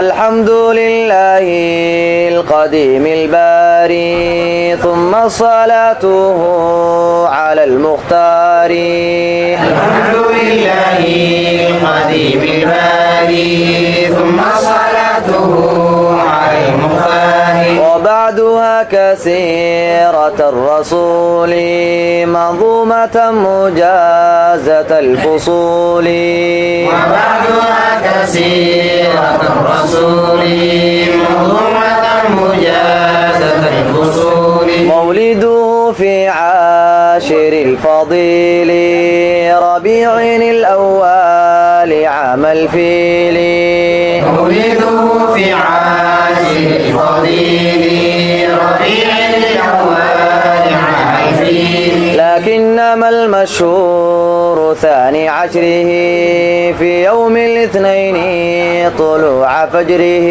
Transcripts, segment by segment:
الحمد لله القديم الباري ثم صلاته على المختار. الحمد لله القديم الباري ثم صلاته على المختار. وبعدها كسيرة الرسول منظومة مجازة الفصول. وبعدها كسيرة الرسول منظومة مجازة الفصول. مولده في عاشر الفضيل ربيع الأول عام الفيل. مولده في عاشر الفضيل ربيع الأول عام الفيل. لكنما المشهور ثاني عشره في يوم الاثنين طلوع فجره.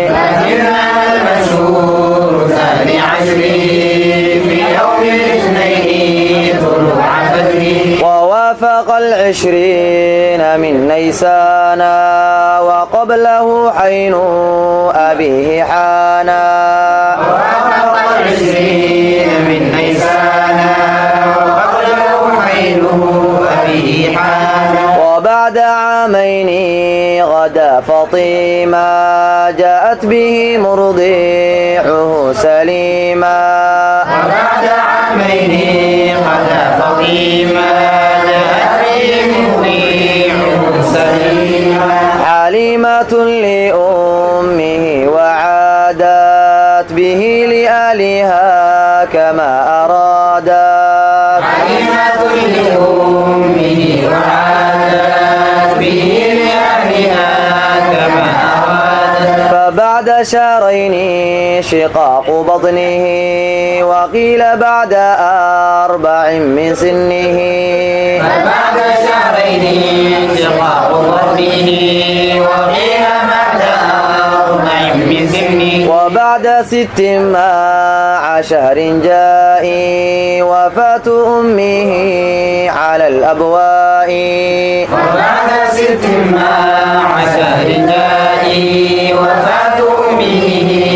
لكنما المشهور ثاني عشره في يوم الاثنين طلوع فجره. ووافق 20 من نيسان وقبله حين أبيه حانا. ووافق 20 من نيسان وقبله حينه أبيه حانا. وبعد عامين غدا فطيما جاءت به مرضيعه سليما. وبعد عامين غدا فطيما جاءت به مرضيعه سليما. حليمة لأمه وعادت به لآلها كما أرادت. حليمة لأمه وعادت به لأهلها كما أرادت. فبعد شهرين شقاق بطنه وقيل بعد 4 من سنه. فبعد شهرين انشقاق بطنه وقيل بعد 4 من سنه. وبعد 6 مع شهر جاء وفاة أمه على الأبواء. وبعد 6 مع شهر جاء وفاة أمه